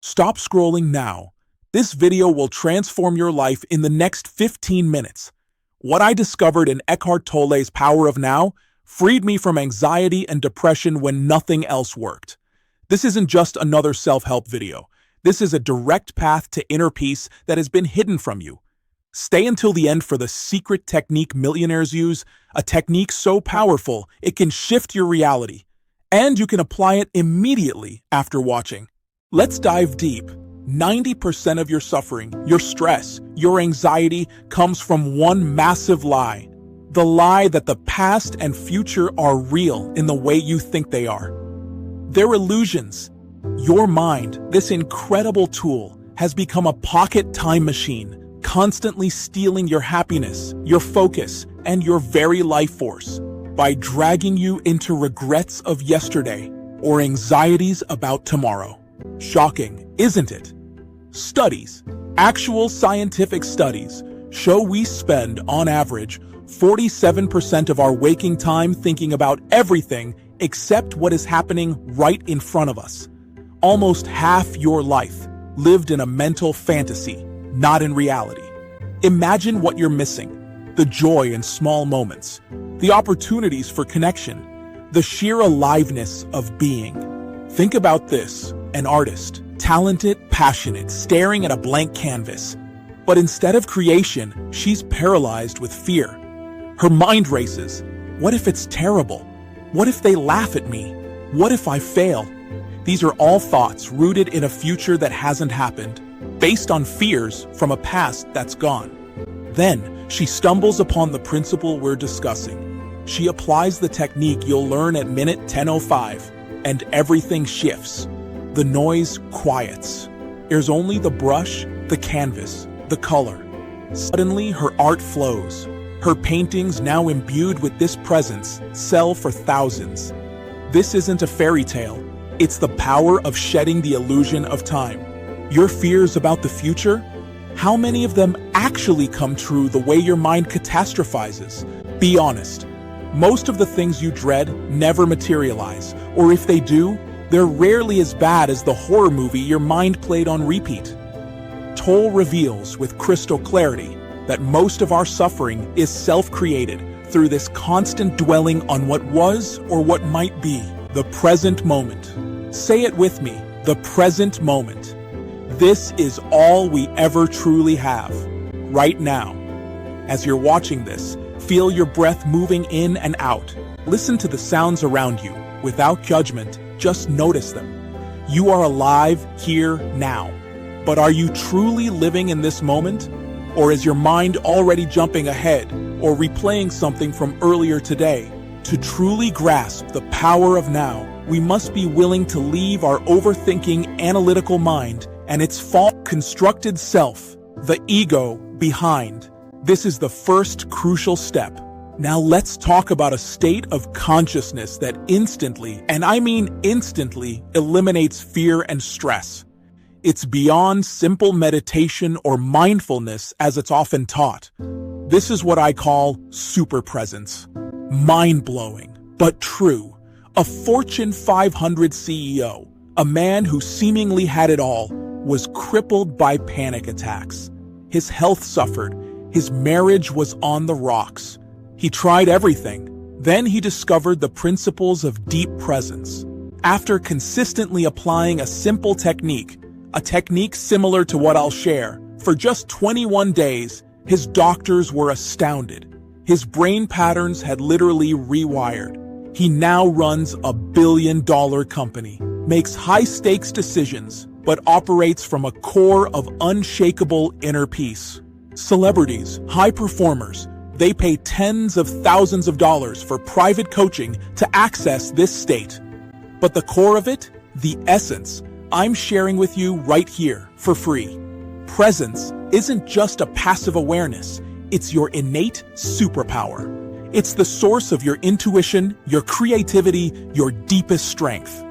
Stop scrolling now. This video will transform your life in the next 15 minutes. What I discovered in Eckhart Tolle's Power of Now freed me from anxiety and depression when nothing else worked. This isn't just another self-help video. This is a direct path to inner peace that has been hidden from you. Stay until the end for the secret technique millionaires use, a technique so powerful it can shift your reality. And you can apply it immediately after watching. Let's dive deep. 90% of your suffering, your stress, your anxiety comes from one massive lie. The lie that the past and future are real in the way you think they are. They're illusions. Your mind, this incredible tool, has become a pocket time machine, constantly stealing your happiness, your focus, and your very life force by dragging you into regrets of yesterday or anxieties about tomorrow. Shocking, isn't it? Studies, actual scientific studies, show we spend, on average, 47% of our waking time thinking about everything except what is happening right in front of us. Almost half your life lived in a mental fantasy, not in reality. Imagine what you're missing. The joy in small moments, the opportunities for connection, the sheer aliveness of being. Think about this, an artist, talented, passionate, staring at a blank canvas. But instead of creation, she's paralyzed with fear. Her mind races. What if it's terrible? What if they laugh at me? What if I fail? These are all thoughts rooted in a future that hasn't happened, based on fears from a past that's gone. Then, she stumbles upon the principle we're discussing. She applies the technique you'll learn at minute 10:05, and everything shifts. The noise quiets. There's only the brush, the canvas, the color. Suddenly, her art flows. Her paintings, now imbued with this presence, sell for thousands. This isn't a fairy tale. It's the power of shedding the illusion of time. Your fears about the future? How many of them actually come true the way your mind catastrophizes? Be honest. Most of the things you dread never materialize, or if they do, they're rarely as bad as the horror movie your mind played on repeat. Tolle reveals with crystal clarity that most of our suffering is self-created through this constant dwelling on what was or what might be, the present moment. Say it with me, the present moment. This is all we ever truly have, right now. As you're watching this, feel your breath moving in and out. Listen to the sounds around you, without judgment, just notice them. You are alive here now. But are you truly living in this moment? Or is your mind already jumping ahead or replaying something from earlier today? To truly grasp the power of now, we must be willing to leave our overthinking analytical mind and its false constructed self, the ego, behind. This is the first crucial step. Now let's talk about a state of consciousness that instantly, and I mean instantly, eliminates fear and stress. It's beyond simple meditation or mindfulness as it's often taught. This is what I call super presence. Mind-blowing, but true. A Fortune 500 CEO, a man who seemingly had it all, was crippled by panic attacks. His health suffered. His marriage was on the rocks. He tried everything. Then he discovered the principles of deep presence. After consistently applying a simple technique, a technique similar to what I'll share, for just 21 days, his doctors were astounded. His brain patterns had literally rewired. He now runs a billion-dollar company, makes high-stakes decisions, but operates from a core of unshakable inner peace. Celebrities, high performers, they pay tens of thousands of dollars for private coaching to access this state. But the core of it, the essence, I'm sharing with you right here for free. Presence isn't just a passive awareness, it's your innate superpower. It's the source of your intuition, your creativity, your deepest strength.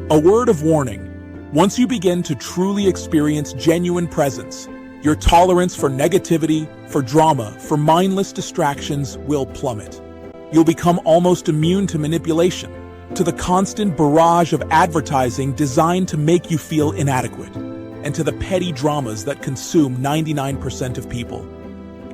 A word of warning. Once you begin to truly experience genuine presence, your tolerance for negativity, for drama, for mindless distractions will plummet. You'll become almost immune to manipulation. to the constant barrage of advertising designed to make you feel inadequate, and to the petty dramas that consume 99% of people.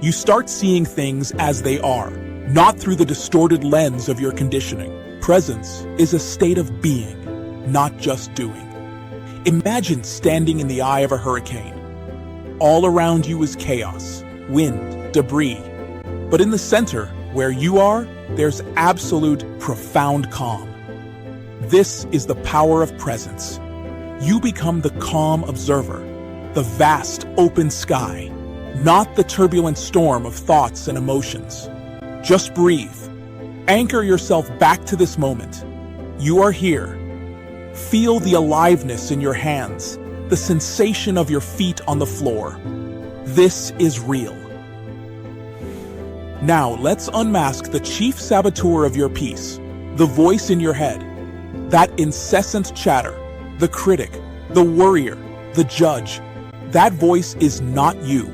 You start seeing things as they are, not through the distorted lens of your conditioning. Presence is a state of being, not just doing. Imagine standing in the eye of a hurricane. All around you is chaos, wind, debris. But in the center, where you are, there's absolute, profound calm. This is the power of presence. You become the calm observer, the vast, open sky, not the turbulent storm of thoughts and emotions. Just breathe. Anchor yourself back to this moment. You are here. Feel the aliveness in your hands, the sensation of your feet on the floor. This is real. Now, let's unmask the chief saboteur of your peace, the voice in your head. That incessant chatter, the critic, the worrier, the judge. That voice is not you.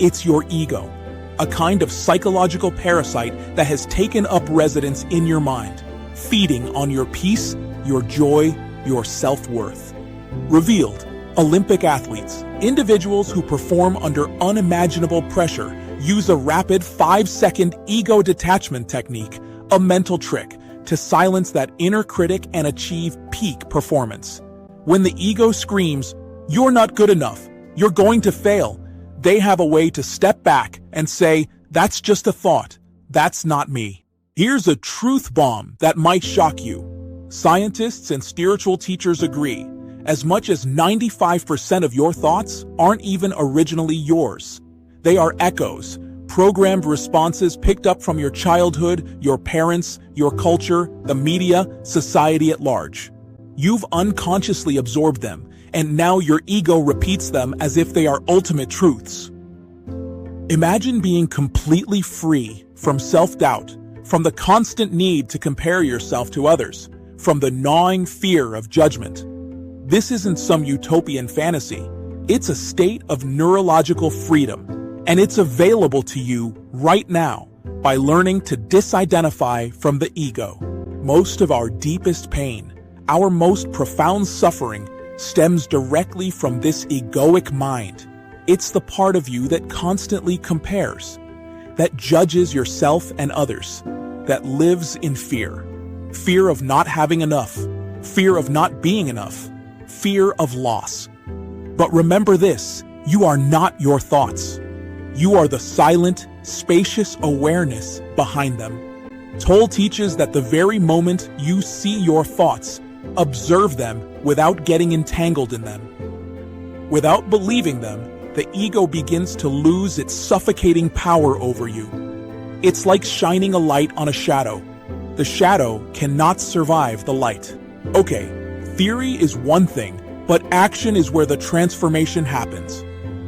It's your ego, a kind of psychological parasite that has taken up residence in your mind, feeding on your peace, your joy, your self-worth. Revealed: Olympic athletes, individuals who perform under unimaginable pressure, use a rapid 5-second ego detachment technique, a mental trick, to silence that inner critic and achieve peak performance. When the ego screams, "You're not good enough, you're going to fail," they have a way to step back and say, "That's just a thought, that's not me." Here's a truth bomb that might shock you. Scientists and spiritual teachers agree, as much as 95% of your thoughts aren't even originally yours. They are echoes, programmed responses picked up from your childhood, your parents, your culture, the media, society at large. You've unconsciously absorbed them, and now your ego repeats them as if they are ultimate truths. Imagine being completely free from self-doubt, from the constant need to compare yourself to others, from the gnawing fear of judgment. This isn't some utopian fantasy. It's a state of neurological freedom, and it's available to you right now by learning to disidentify from the ego. Most of our deepest pain, our most profound suffering, stems directly from this egoic mind. It's the part of you that constantly compares, that judges yourself and others, that lives in fear. Fear of not having enough, fear of not being enough, fear of loss. But remember this, you are not your thoughts. You are the silent, spacious awareness behind them. Tolle teaches that the very moment you see your thoughts, observe them without getting entangled in them. Without believing them, the ego begins to lose its suffocating power over you. It's like shining a light on a shadow. The shadow cannot survive the light. Okay, theory is one thing, but action is where the transformation happens.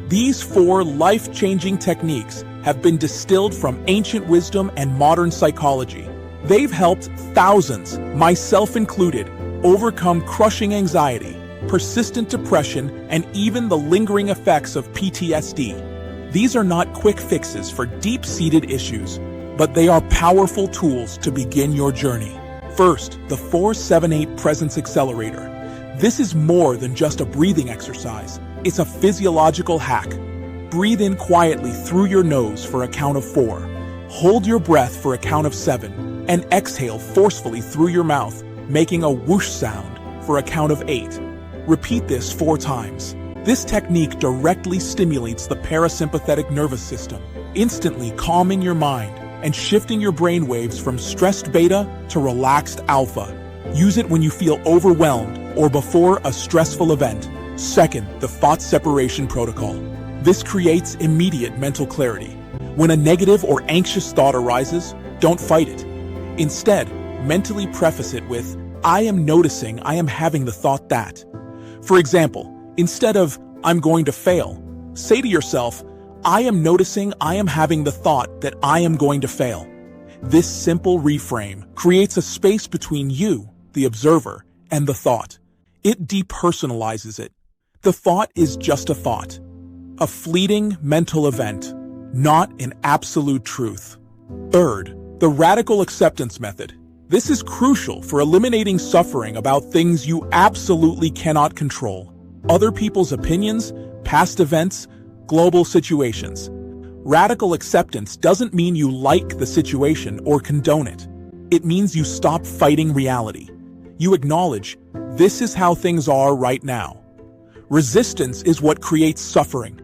These 4 life-changing techniques have been distilled from ancient wisdom and modern psychology. They've helped thousands, myself included, overcome crushing anxiety, persistent depression, and even the lingering effects of PTSD. These are not quick fixes for deep-seated issues, but they are powerful tools to begin your journey. First, the 4-7-8 Presence Accelerator. This is more than just a breathing exercise. It's a physiological hack. Breathe in quietly through your nose for a count of 4. Hold your breath for a count of 7, and exhale forcefully through your mouth, making a whoosh sound for a count of 8. Repeat this 4 times. This technique directly stimulates the parasympathetic nervous system, instantly calming your mind and shifting your brain waves from stressed beta to relaxed alpha. Use it when you feel overwhelmed or before a stressful event. Second, the thought separation protocol. This creates immediate mental clarity. When a negative or anxious thought arises, don't fight it. Instead, mentally preface it with, "I am noticing I am having the thought that." For example, instead of, "I'm going to fail," say to yourself, "I am noticing I am having the thought that I am going to fail." This simple reframe creates a space between you, the observer, and the thought. It depersonalizes it. The thought is just a thought, a fleeting mental event, not an absolute truth. Third, the radical acceptance method. This is crucial for eliminating suffering about things you absolutely cannot control. Other people's opinions, past events, global situations. Radical acceptance doesn't mean you like the situation or condone it. It means you stop fighting reality. You acknowledge, this is how things are right now. Resistance is what creates suffering.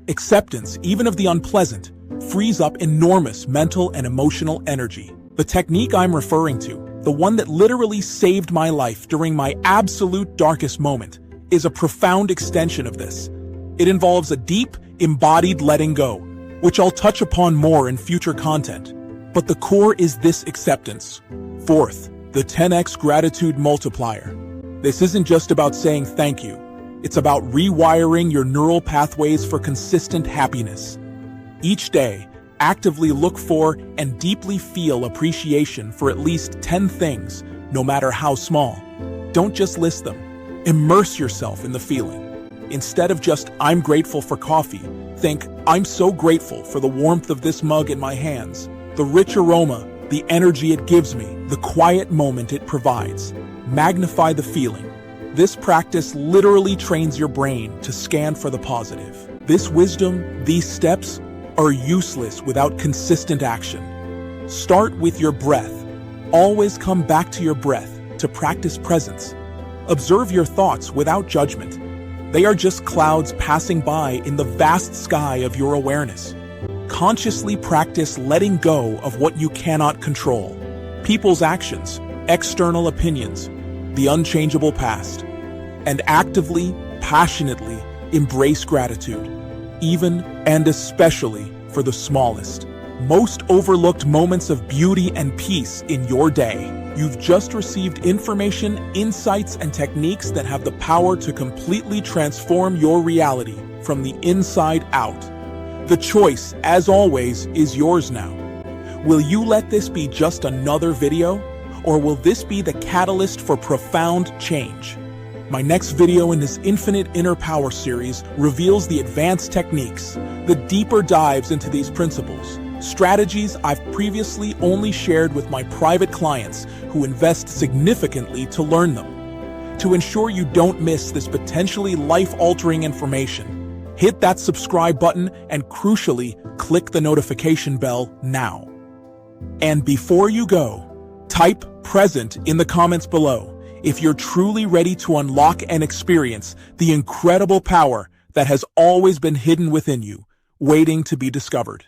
Acceptance, even of the unpleasant, frees up enormous mental and emotional energy. The technique I'm referring to, the one that literally saved my life during my absolute darkest moment, is a profound extension of this. It involves a deep, embodied letting go, which I'll touch upon more in future content. But the core is this acceptance. Fourth, the 10x gratitude multiplier. This isn't just about saying thank you. It's about rewiring your neural pathways for consistent happiness. Each day, actively look for and deeply feel appreciation for at least 10 things, no matter how small. Don't just list them. Immerse yourself in the feeling. Instead of just, I'm grateful for coffee, think, I'm so grateful for the warmth of this mug in my hands, the rich aroma, the energy it gives me, the quiet moment it provides. Magnify the feeling. This practice literally trains your brain to scan for the positive. This wisdom, these steps, are useless without consistent action. Start with your breath. Always come back to your breath to practice presence. Observe your thoughts without judgment. They are just clouds passing by in the vast sky of your awareness. Consciously practice letting go of what you cannot control. People's actions, external opinions, the unchangeable past. And actively, passionately embrace gratitude, even and especially for the smallest, most overlooked moments of beauty and peace in your day. You've just received information, insights, and techniques that have the power to completely transform your reality from the inside out. The choice, as always, is yours now. Will you let this be just another video, or will this be the catalyst for profound change? My next video in this Infinite Inner Power series reveals the advanced techniques, the deeper dives into these principles, strategies I've previously only shared with my private clients who invest significantly to learn them. To ensure you don't miss this potentially life-altering information, hit that subscribe button and crucially, click the notification bell now. And before you go, type present in the comments below if you're truly ready to unlock and experience the incredible power that has always been hidden within you, waiting to be discovered.